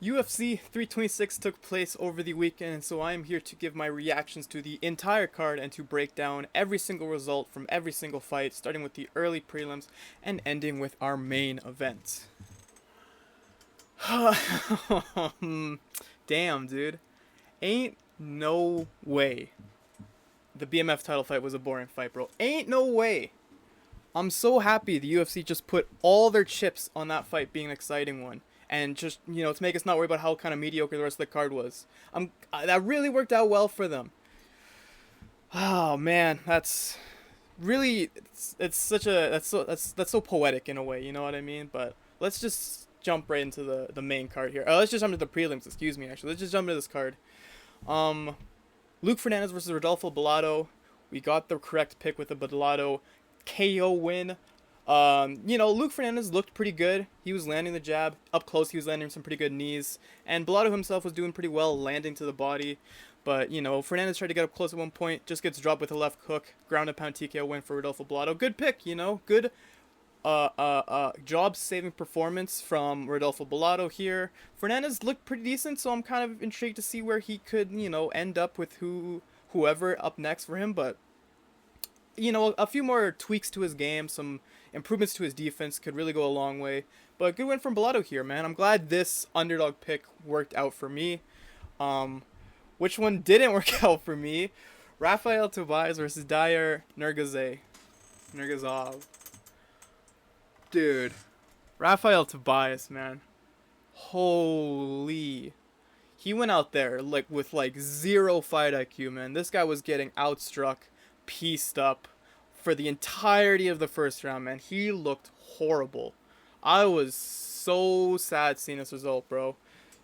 UFC 326 took place over the weekend, and so I am here to give my reactions to the entire card and to break down every single result from every single fight, starting with the early prelims and ending with our main event. Damn, dude. Ain't no way the BMF title fight was a boring fight, bro. Ain't no way. I'm so happy the UFC just put all their chips on that fight being an exciting one. And just, to make us not worry about how kind of mediocre the rest of the card was. That really worked out well for them. Oh man, that's really it's such a that's so poetic in a way, you know what I mean? But let's just jump right into the main card here. Let's just jump into the prelims, excuse me, actually. Let's just jump into this card. Luke Fernandez versus Rodolfo Bellato. We got the correct pick with the Bellato KO win. Luke Fernandez looked pretty good. He was landing the jab. Up close, he was landing some pretty good knees. And Bellato himself was doing pretty well landing to the body. But, Fernandez tried to get up close at one point. Just gets dropped with a left hook. Ground and pound TKO win for Rodolfo Bellato. Good pick, Good job-saving performance from Rodolfo Bellato here. Fernandez looked pretty decent, so I'm kind of intrigued to see where he could, end up with whoever up next for him. But, a few more tweaks to his game, some improvements to his defense could really go a long way. But good win from Bellato here, man. I'm glad this underdog pick worked out for me. Which one didn't work out for me? Rafael Tobias versus Dyer Nurgozhay. Dude. Rafael Tobias, man. Holy. He went out there with zero fight IQ, man. This guy was getting outstruck, pieced up for the entirety of the first round, man. He looked horrible. I was so sad seeing this result, bro.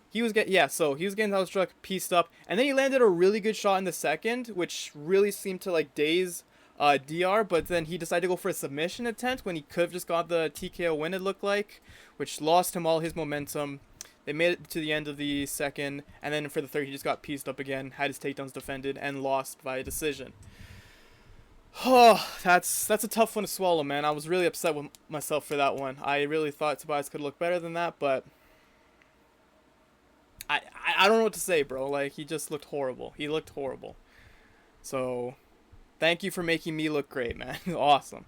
He was getting outstruck, pieced up, and then he landed a really good shot in the second, which really seemed to daze DR, but then he decided to go for a submission attempt when he could have just got the TKO win, it looked like, which lost him all his momentum. They made it to the end of the second, and then for the third, he just got pieced up again, had his takedowns defended, and lost by decision. Oh, that's a tough one to swallow, man. I was really upset with myself for that one. I really thought Tobias could look better than that, but I don't know what to say, bro. He just looked horrible. He looked horrible. So, thank you for making me look great, man. Awesome.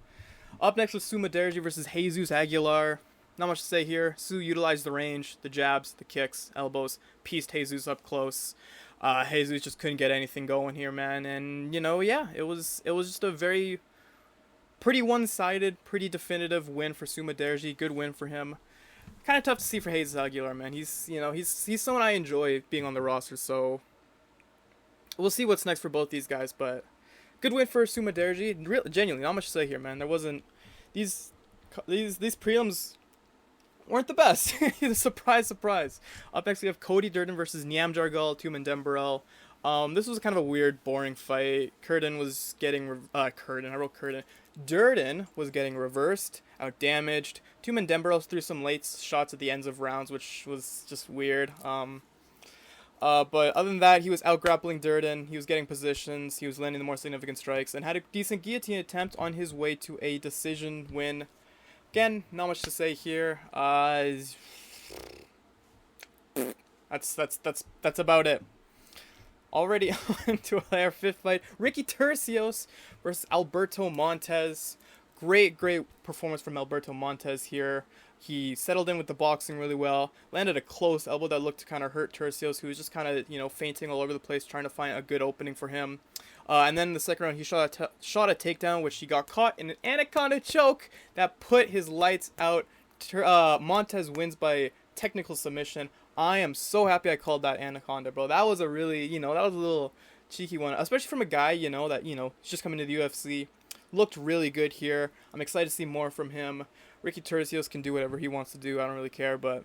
Up next was Mudaerji versus Jesus Aguilar. Not much to say here. Su utilized the range, the jabs, the kicks, elbows, pieced Jesus up close. Jesus just couldn't get anything going here, man. And, it was just a very pretty one-sided, pretty definitive win for Mudaerji. Good win for him. Kind of tough to see for Jesus Aguilar, man. He's someone I enjoy being on the roster, so we'll see what's next for both these guys, but good win for Mudaerji. Genuinely, not much to say here, man. There wasn't these prelims weren't the best. Surprise. Up next we have Cody Durden versus Niamjargal Tumendemberel. This was kind of a weird, boring fight. Durden was getting reversed, outdamaged. Tumendemberel threw some late shots at the ends of rounds, which was just weird. But other than that, he was out-grappling Durden, he was getting positions, he was landing the more significant strikes, and had a decent guillotine attempt on his way to a decision win. Again, not much to say here. That's about it. Already on to our fifth fight. Ricky Turcios versus Alberto Montes. Great performance from Alberto Montes here. He settled in with the boxing really well. Landed a close elbow that looked to kind of hurt Turcios, who was just kind of, fainting all over the place, trying to find a good opening for him. And then in the second round, he shot a takedown, which he got caught in an anaconda choke that put his lights out. Montes wins by technical submission. I am so happy I called that anaconda, bro. That was a really, that was a little cheeky one, especially from a guy, that, he's just coming to the UFC. Looked really good here. I'm excited to see more from him. Ricky Turcios can do whatever he wants to do. I don't really care, but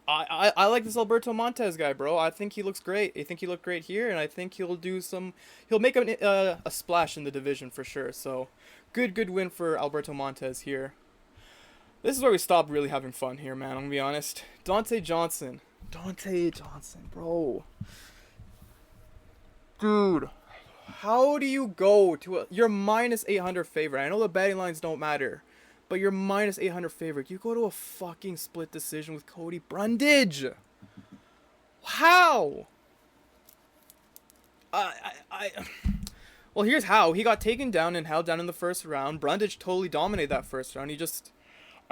I like this Alberto Montes guy, bro. I think he looks great. I think he looked great here, and I think he'll make a splash in the division for sure. So, good win for Alberto Montes here. This is where we stop really having fun here, man. I'm gonna be honest. Dante Johnson, bro. Dude, how do you go to your minus 800 favorite? I know the betting lines don't matter, but you're minus 800 favorite. You go to a fucking split decision with Cody Brundage. How? I Well, here's how. He got taken down and held down in the first round. Brundage totally dominated that first round.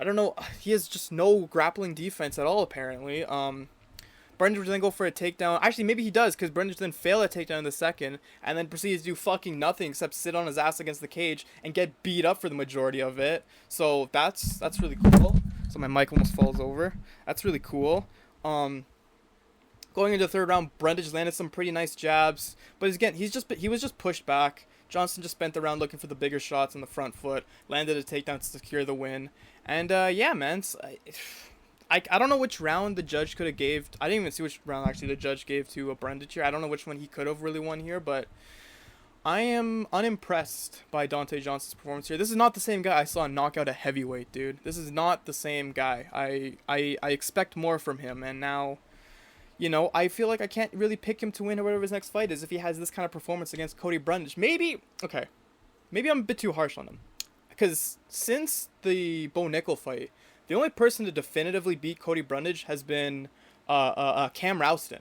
I don't know, he has just no grappling defense at all, apparently. Brundage would then go for a takedown. Actually, maybe he does, because Brundage then failed a takedown in the second, and then proceeds to do fucking nothing except sit on his ass against the cage and get beat up for the majority of it. So that's really cool. So my mic almost falls over. That's really cool. Going into the third round, Brundage landed some pretty nice jabs, but again, he was just pushed back. Johnson just spent the round looking for the bigger shots on the front foot, landed a takedown to secure the win, and yeah, man, I don't know which round the judge could have gave. I didn't even see which round actually the judge gave to Brundage here. I don't know which one he could have really won here, but I am unimpressed by Dante Johnson's performance here. This is not the same guy I saw knock out a heavyweight, dude. This is not the same guy. I expect more from him, and now, you know, I feel like I can't really pick him to win or whatever his next fight is if he has this kind of performance against Cody Brundage. Maybe I'm a bit too harsh on him, because since the Bo Nickel fight, the only person to definitively beat Cody Brundage has been Cam Rouston.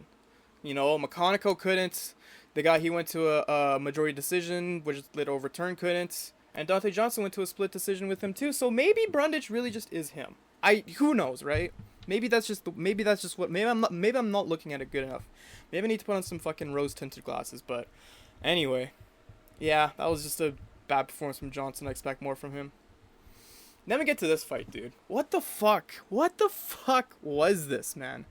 You know, McConaughey couldn't. The guy he went to a majority decision, which later overturned, couldn't. And Dante Johnson went to a split decision with him too. So maybe Brundage really just is him. Who knows, right? Maybe I'm not looking at it good enough. Maybe I need to put on some fucking rose tinted glasses. But anyway, yeah, that was just a bad performance from Johnson. I expect more from him. Then we get to this fight, dude. What the fuck? What the fuck was this, man?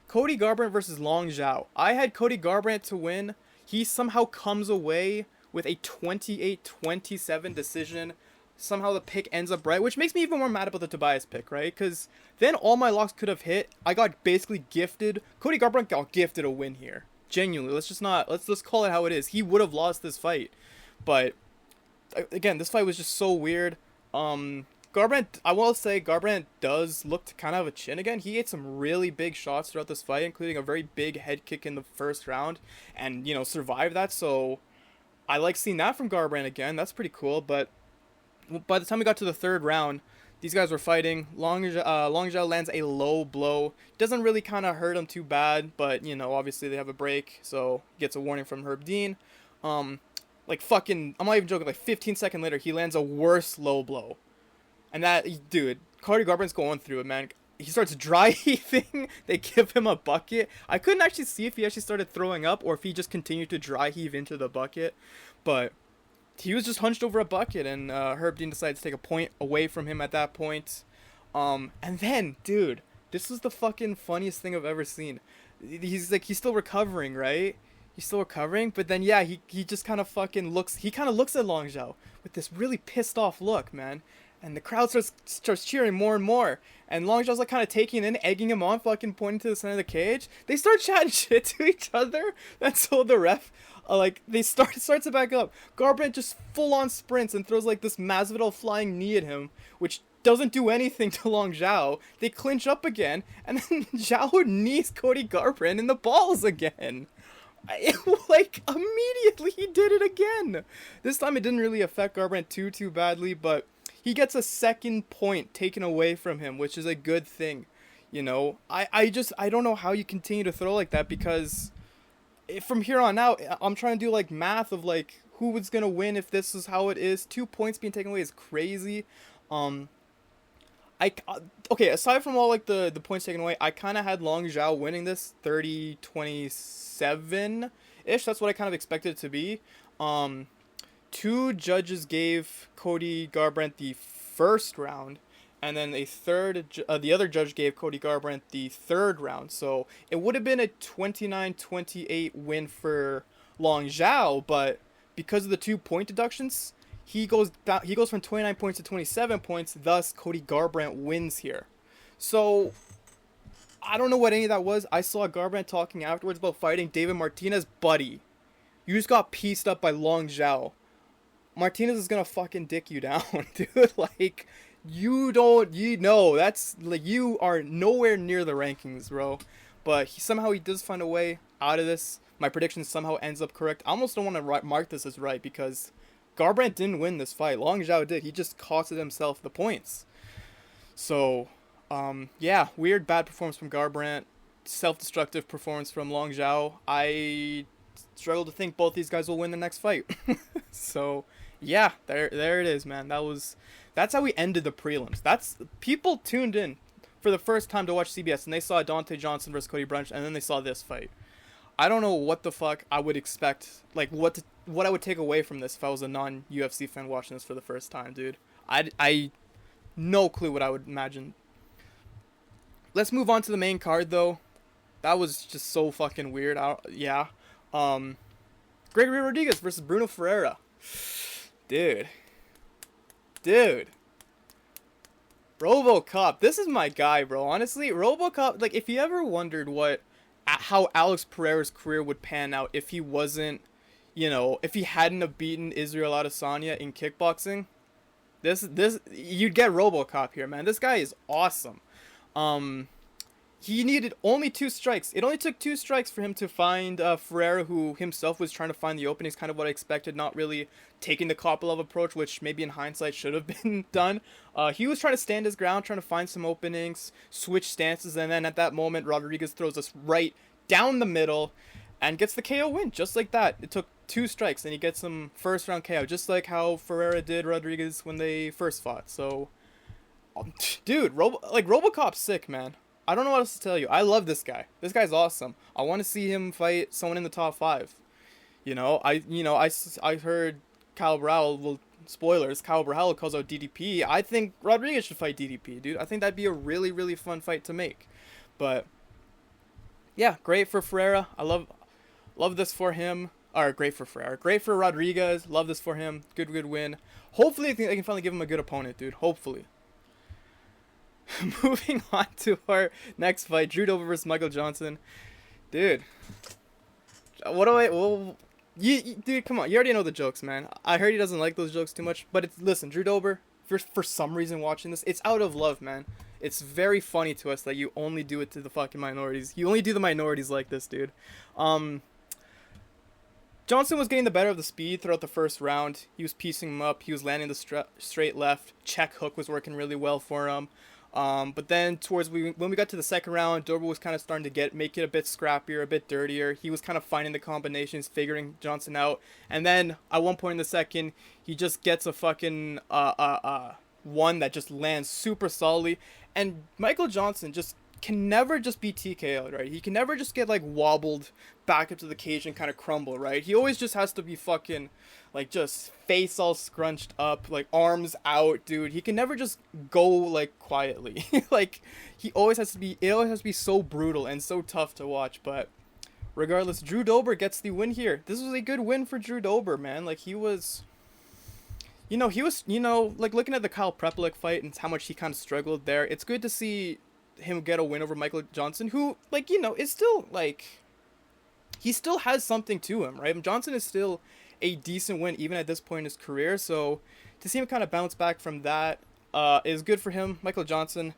Cody Garbrandt versus Long Zhao. I had Cody Garbrandt to win. He somehow comes away with a 28-27 decision. Somehow the pick ends up right, which makes me even more mad about the Tobias pick, right? Because then all my locks could have hit. I got basically gifted. Cody Garbrandt got gifted a win here. Genuinely. Let's call it how it is. He would have lost this fight. But, again, this fight was just so weird. I will say Garbrandt does look to kind of have a chin again. He ate some really big shots throughout this fight, including a very big head kick in the first round, and, you know, survived that. So I like seeing that from Garbrandt again. That's pretty cool. But by the time we got to the third round, these guys were fighting. Long Zhao lands a low blow. Doesn't really kind of hurt him too bad, but, you know, obviously they have a break, so gets a warning from Herb Dean. Like fucking, I'm not even joking, like 15 seconds later, he lands a worse low blow. And that, dude, Cody Garbrandt's going through it, man. He starts dry heaving. They give him a bucket. I couldn't actually see if he actually started throwing up or if he just continued to dry heave into the bucket. But he was just hunched over a bucket, and Herb Dean decided to take a point away from him at that point. And then, dude, this was the fucking funniest thing I've ever seen. He's still recovering, right? He's still recovering, but then, yeah, he just kind of fucking looks at Long Zhao with this really pissed off look, man. And the crowd starts cheering more and more. And Long Zhao's like kind of taking in, egging him on, fucking pointing to the center of the cage. They start chatting shit to each other. And so the ref, starts to back up. Garbrandt just full on sprints and throws like this Masvidal flying knee at him, which doesn't do anything to Long Zhao. They clinch up again, and then Zhao knees Cody Garbrandt in the balls again. Immediately he did it again. This time it didn't really affect Garbrandt too badly, but he gets a second point taken away from him, which is a good thing. You know, I don't know how you continue to throw like that, because from here on out, I'm trying to do like math of like who was going to win if this is how it is. 2 points being taken away is crazy. Okay, aside from all like the points taken away, I kind of had Long Zhao winning this 30-27-ish. That's what I kind of expected it to be. Two judges gave Cody Garbrandt the first round, and then the other judge gave Cody Garbrandt the third round. So it would have been a 29-28 win for Long Zhao, but because of the 2 point deductions, he goes from 29 points to 27 points. Thus, Cody Garbrandt wins here. So I don't know what any of that was. I saw Garbrandt talking afterwards about fighting David Martinez. Buddy, you just got pieced up by Long Zhao. Martinez is gonna fucking dick you down, dude. Like, you are nowhere near the rankings, bro. But he does find a way out of this. My prediction somehow ends up correct. I almost don't want to mark this as right, because Garbrandt didn't win this fight. Long Zhao did. He just costed himself the points. So, yeah, weird bad performance from Garbrandt. self-destructive performance from Long Zhao. I struggle to think both these guys will win the next fight. So, yeah, there it is, man. That's how we ended the prelims. That's people tuned in for the first time to watch CBS, and they saw Dante Johnson versus Cody Brundage, and then they saw this fight. I don't know what the fuck I would expect, like what I would take away from this if I was a non-UFC fan watching this for the first time, dude. I no clue what I would imagine. Let's move on to the main card, though. That was just so fucking weird. Yeah. Gregory Rodrigues versus Bruno Ferreira. Dude. RoboCop. This is my guy, bro. Honestly, RoboCop, like, if you ever wondered how Alex Pereira's career would pan out if he wasn't, if he hadn't have beaten Israel Adesanya in kickboxing, this you'd get RoboCop here, man. This guy is awesome. He needed only 2 strikes. It only took 2 strikes for him to find Ferreira, who himself was trying to find the openings, kind of what I expected, not really taking the Kopylov approach, which maybe in hindsight should have been done. He was trying to stand his ground, trying to find some openings, switch stances, and then at that moment, Rodrigues throws us right down the middle and gets the KO win, just like that. It took 2 strikes, and he gets some first-round KO, just like how Ferreira did Rodrigues when they first fought. So, dude, RoboCop's sick, man. I don't know what else to tell you. I love this guy. This guy's awesome. I want to see him fight someone in the top 5. I heard Kyle Borralho, well, spoilers, Kyle Borralho calls out DDP. I think Rodrigues should fight DDP, dude. I think that'd be a really, really fun fight to make. But, yeah, great for Ferreira. I love this for him. Or, great for Ferreira. Great for Rodrigues. Love this for him. Good win. Hopefully, I think they can finally give him a good opponent, dude. Hopefully. Moving on to our next fight, Drew Dober versus Michael Johnson. Dude. Dude, come on. You already know the jokes, man. I heard he doesn't like those jokes too much. But listen, Drew Dober, for some reason watching this, it's out of love, man. It's very funny to us that you only do it to the fucking minorities. You only do the minorities like this, dude. Johnson was getting the better of the speed throughout the first round. He was piecing him up. He was landing the straight left. Check hook was working really well for him. But then when we got to the second round, Dober was kind of starting to make it a bit scrappier, a bit dirtier. He was kind of finding the combinations, figuring Johnson out. And then at one point in the second, he just gets a fucking one that just lands super solidly. And Michael Johnson just can never just be TKO'd, right? He can never just get like wobbled back up to the cage and kind of crumble, right? He always just has to be fucking like just face all scrunched up, like arms out, dude. He can never just go like quietly. Like it always has to be so brutal and so tough to watch. But regardless, Drew Dober gets the win here. This was a good win for Drew Dober, man. Like he was like looking at the Kyle Prepelic fight and how much he kind of struggled there. It's good to see him get a win over Michael Johnson, who is still like, he still has something to him, right? Johnson is still a decent win even at this point in his career, so to see him kind of bounce back from that is good for him. Michael Johnson,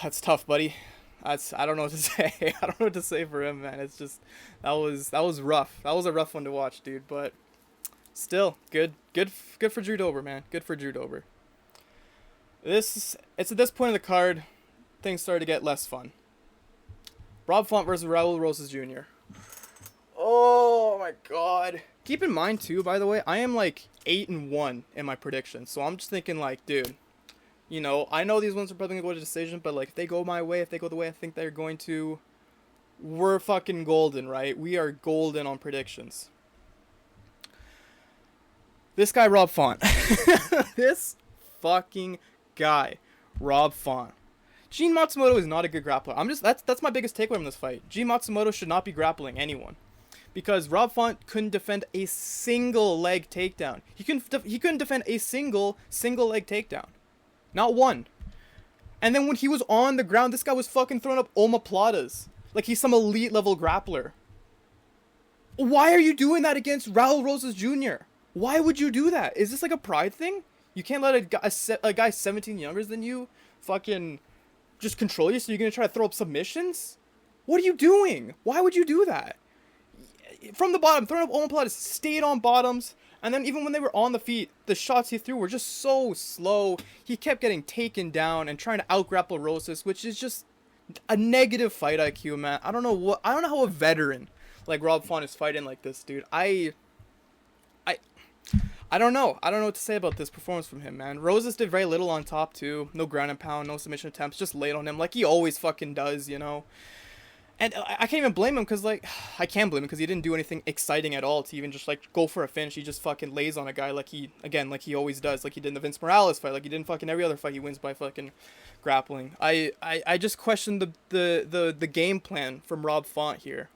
that's tough, buddy. I don't know what to say. I don't know what to say for him, man. It's just that was rough. That was a rough one to watch, dude. But still, good for Drew Dober, man. Good for Drew Dober. It's at this point in the card, things started to get less fun. Rob Font versus Raul Rosas Jr. Oh my god. Keep in mind too, by the way, I am like 8-1 in my predictions. So I'm just thinking like, dude, I know these ones are probably gonna go to decision, but like if they go my way, if they go the way I think they're going to, we're fucking golden, right? We are golden on predictions. This guy, Rob Font. This fucking guy, Rob Font. Gene Matsumoto is not a good grappler. That's my biggest takeaway from this fight. Gene Matsumoto should not be grappling anyone, because Rob Font couldn't defend a single leg takedown. He couldn't defend a single leg takedown, not one. And then when he was on the ground, this guy was fucking throwing up omoplatas like he's some elite level grappler. Why are you doing that against Raul Rosas Jr.? Why would you do that? Is this like a pride thing? You can't let a guy 17 younger than you fucking just control you, so you're going to try to throw up submissions? What are you doing? Why would you do that? From the bottom, throwing up omoplatas, stayed on bottoms, and then even when they were on the feet, the shots he threw were just so slow. He kept getting taken down and trying to out-grapple Rosas, which is just A negative fight IQ, man. I don't know how a veteran like Rob Font is fighting like this, dude. I I don't know. I don't know what to say about this performance from him, man. Rosas did very little on top too. No ground and pound, no submission attempts, just laid on him like he always fucking does, you know. And I can't even blame him because, like, I can't blame him because he didn't do anything exciting at all to even just, like, go for a finish. He just fucking lays on a guy like he always does. Like he did in the Vince Morales fight. Like he did in fucking every other fight he wins by fucking grappling. I just question the game plan from Rob Font here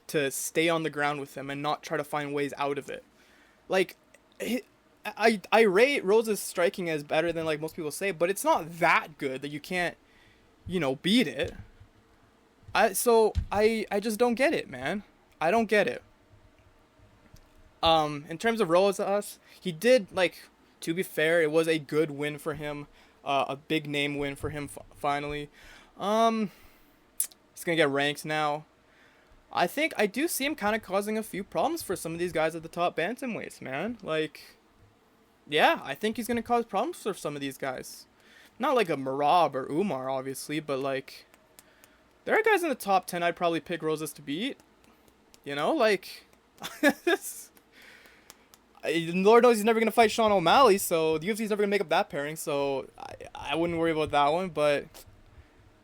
to stay on the ground with him and not try to find ways out of it. Like, I rate Rose's striking as better than, like, most people say, but it's not that good that you can't, beat it. I just don't get it, man. I don't get it. In terms of Rosas, he did, like, to be fair, it was a good win for him, a big name win for him finally. He's gonna get ranked now. I think I do see him kind of causing a few problems for some of these guys at the top bantamweights, man. Like, yeah, I think he's gonna cause problems for some of these guys. Not like a Merab or Umar, obviously, but like, there are guys in the top 10 I'd probably pick Rosas to beat. Like, Lord knows he's never going to fight Sean O'Malley, so the UFC's never going to make up that pairing, so I wouldn't worry about that one, but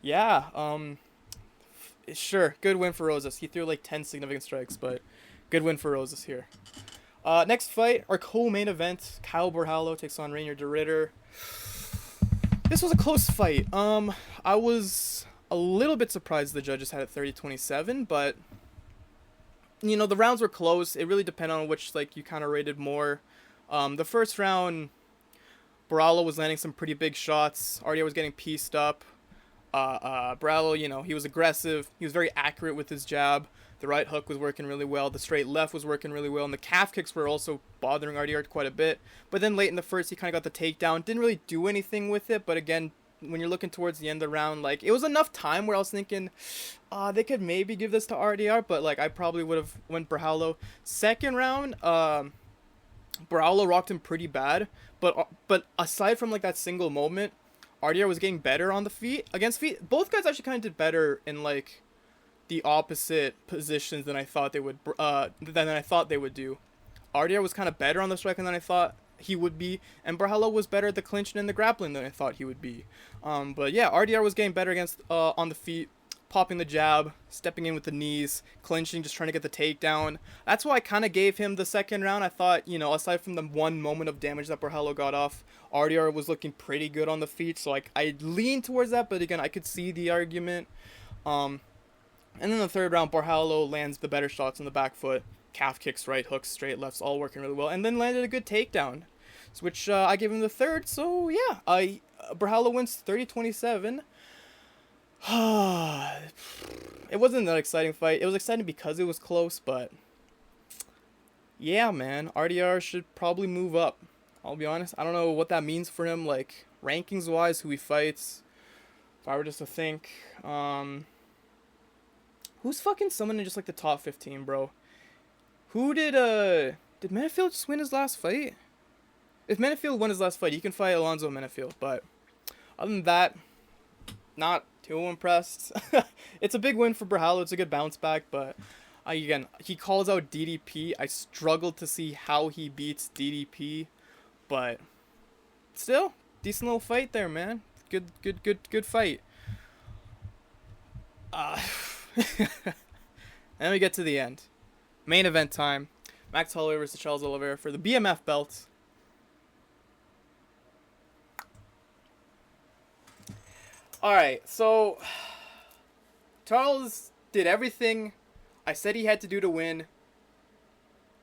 yeah, sure, good win for Rosas. He threw like 10 significant strikes, but good win for Rosas here. Next fight, our co-main event, Kyle Borralho takes on Reinier de Ridder. This was a close fight. I was a little bit surprised the judges had it 30-27, but the rounds were close. It really depended on which, like, you kind of rated more. The first round, Borralho was landing some pretty big shots. RDR was getting pieced up. Borralho, he was aggressive. He was very accurate with his jab. The right hook was working really well. The straight left was working really well. And the calf kicks were also bothering RDR quite a bit. But then late in the first, he kind of got the takedown. Didn't really do anything with it. But again, when you're looking towards the end of the round, like, it was enough time where I was thinking, they could maybe give this to RDR. But, like, I probably would have went Borralho. Second round, Borralho rocked him pretty bad. But aside from, like, that single moment, RDR was getting better on the feet. Against feet, both guys actually kind of did better in, like, the opposite positions than I thought they would do. RDR was kind of better on the striking than I thought he would be, and Borralho was better at the clinching and the grappling than I thought he would be. But yeah, RDR was getting better against on the feet, popping the jab, stepping in with the knees, clinching, just trying to get the takedown. That's why I kind of gave him the second round. I thought, aside from the one moment of damage that Borralho got off, RDR was looking pretty good on the feet, so I leaned towards that, but again, I could see the argument. And then the third round, Borralho lands the better shots on the back foot. Calf kicks, right hooks, straight lefts, all working really well. And then landed a good takedown, which I gave him the third. So, yeah, Borralho wins 30-27. It wasn't that exciting fight. It was exciting because it was close, but yeah, man, RDR should probably move up. I'll be honest. I don't know what that means for him, like, rankings-wise, who he fights. If I were just to think, who's fucking someone in just, like, the top 15, bro? Who did Menefield just win his last fight? If Menefield won his last fight, he can fight Alonzo Menefield, but other than that, not too impressed. It's a big win for Borralho. It's a good bounce back, but again, he calls out DDP. I struggled to see how he beats DDP, but still, decent little fight there, man. Good fight. Then we get to the end. Main event time. Max Holloway versus Charles Oliveira for the BMF belt. Alright, so Charles did everything I said he had to do to win.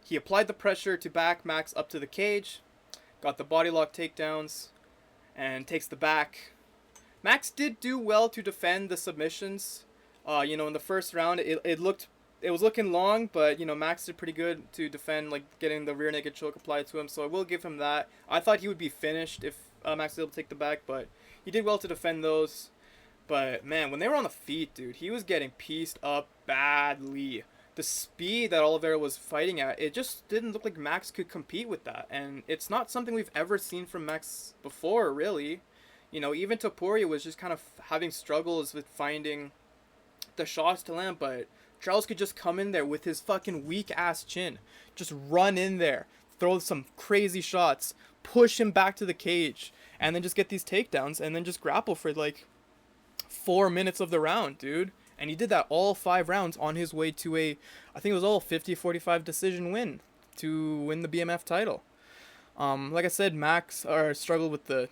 He applied the pressure to back Max up to the cage, got the body lock takedowns, and takes the back. Max did do well to defend the submissions. In the first round, it was looking long, but, Max did pretty good to defend, like, getting the rear naked choke applied to him, so I will give him that. I thought he would be finished if Max was able to take the back, but he did well to defend those. But, man, when they were on the feet, dude, he was getting pieced up badly. The speed that Oliveira was fighting at, it just didn't look like Max could compete with that, and it's not something we've ever seen from Max before, really. Even Topuria was just kind of having struggles with finding the shots to land, but Charles could just come in there with his fucking weak ass chin, just run in there, throw some crazy shots, push him back to the cage, and then just get these takedowns, and then just grapple for like 4 minutes of the round, dude. And he did that all 5 rounds on his way to a, I think it was all 50-45 decision win to win the BMF title. Like I said, Max struggled with the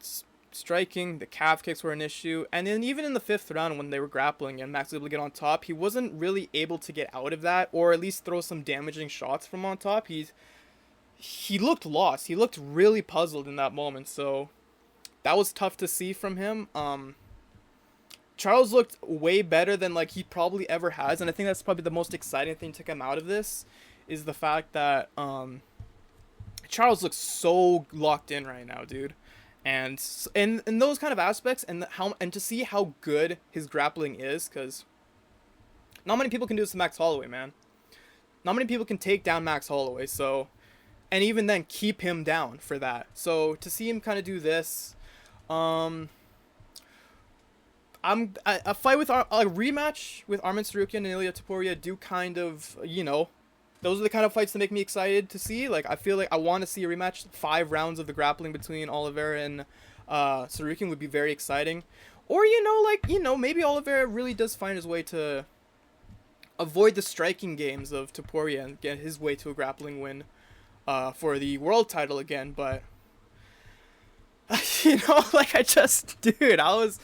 striking, the calf kicks were an issue, and then even in the 5th round when they were grappling and Max was able to get on top, he wasn't really able to get out of that, or at least throw some damaging shots from on top. He looked lost. He looked really puzzled in that moment, so that was tough to see from him. Charles looked way better than like he probably ever has, and I think that's probably the most exciting thing to come out of this, is the fact that Charles looks so locked in right now, dude. And in those kind of aspects, and to see how good his grappling is, because not many people can do this to Max Holloway, man. Not many people can take down Max Holloway, so, and even then keep him down for that. So to see him kind of do this, a fight with a rematch with Arman Tsarukyan and Ilia Topuria do kind of, you know, those are the kind of fights that make me excited to see. Like, I feel like I want to see a rematch. 5 rounds of the grappling between Oliveira and Tsarukyan would be very exciting. Or, maybe Oliveira really does find his way to avoid the striking games of Topuria and get his way to a grappling win for the world title again. But, I was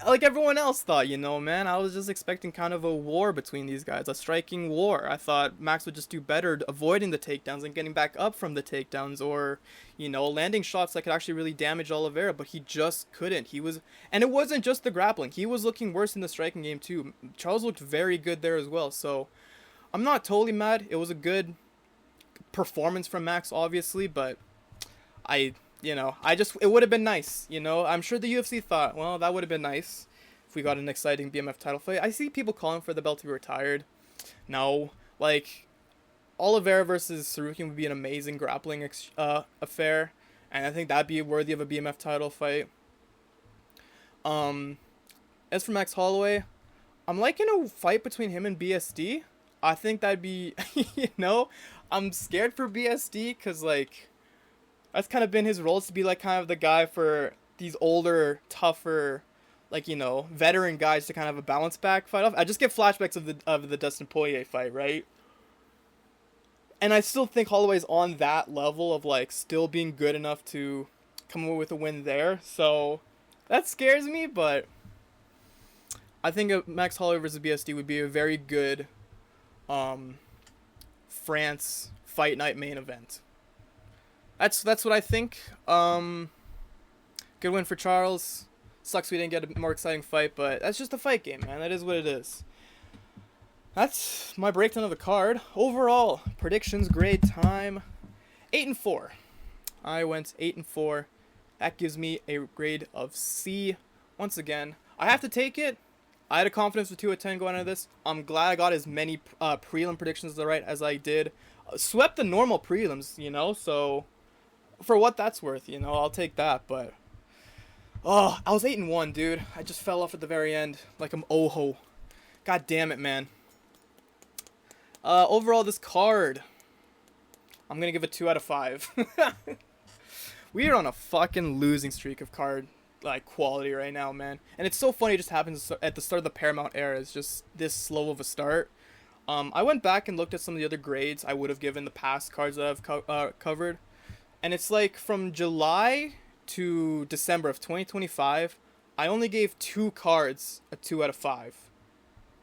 like everyone else thought, man. I was just expecting kind of a war between these guys, a striking war. I thought Max would just do better avoiding the takedowns and getting back up from the takedowns, or, landing shots that could actually really damage Oliveira, but he just couldn't. And it wasn't just the grappling. He was looking worse in the striking game too. Charles looked very good there as well, so I'm not totally mad. It was a good performance from Max, obviously, but it would have been nice, I'm sure the UFC thought, well, that would have been nice if we got an exciting BMF title fight. I see people calling for the belt to be retired. No, Oliveira versus Tsarukyan would be an amazing grappling affair, and I think that'd be worthy of a BMF title fight. As for Max Holloway, I'm liking a fight between him and BSD. I think that'd be, I'm scared for BSD, because, that's kind of been his role, to be kind of the guy for these older, tougher, veteran guys to kind of have a bounce back fight off. I just get flashbacks of the Dustin Poirier fight, right? And I still think Holloway's on that level of still being good enough to come away with a win there. So that scares me, but I think a Max Holloway versus BSD would be a very good France fight night main event. That's what I think. Good win for Charles. Sucks we didn't get a more exciting fight, but that's just a fight game, man. That is what it is. That's my breakdown of the card. Overall, predictions, grade time, 8-4. I went 8-4. That gives me a grade of C. Once again, I have to take it. I had a confidence with 2 out of 10 going into this. I'm glad I got as many prelim predictions right as I did. Swept the normal prelims, so for what that's worth, I'll take that. But I was 8-1, dude. I just fell off at the very end like I'm Oho. God damn it, man. Overall, this card, I'm gonna give it 2 out of 5. We are on a fucking losing streak of card quality right now, man. And it's so funny. It just happens at the start of the Paramount era. It's just this slow of a start. I went back and looked at some of the other grades I would have given the past cards that I've covered. And it's from July to December of 2025, I only gave 2 cards a 2 out of 5.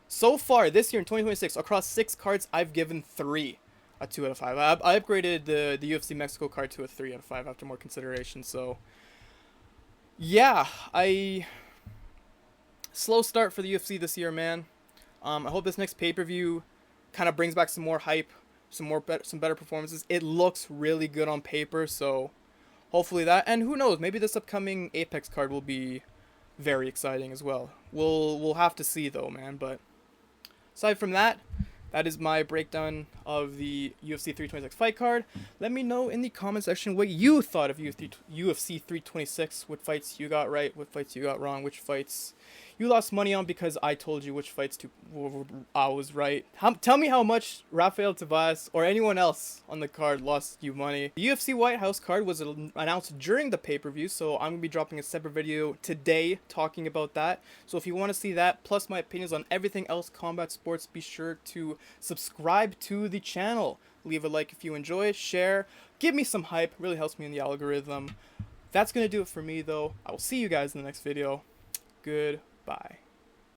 So far, this year in 2026, across 6 cards, I've given 3 a 2 out of 5. I upgraded the UFC Mexico card to a 3 out of 5 after more consideration. So, yeah, slow start for the UFC this year, man. I hope this next pay-per-view kind of brings back some more hype, some better performances. It looks really good on paper, so hopefully that. And who knows, maybe this upcoming Apex card will be very exciting as well. We'll have to see though, man. But aside from that, that is my breakdown of the UFC 326 fight card. Let me know in the comment section what you thought of UFC 326. What fights you got right, what fights you got wrong, which fights you lost money on because I told you which fights to I was right. Tell me how much Rafael Tobias or anyone else on the card lost you money. The UFC White House card was announced during the pay-per-view, so I'm gonna be dropping a separate video today talking about that. So if you want to see that plus my opinions on everything else combat sports, be sure to subscribe to the channel. Leave a like if you enjoy, share, give me some hype, really helps me in the algorithm. That's going to do it for me though. I will see you guys in the next video. Goodbye.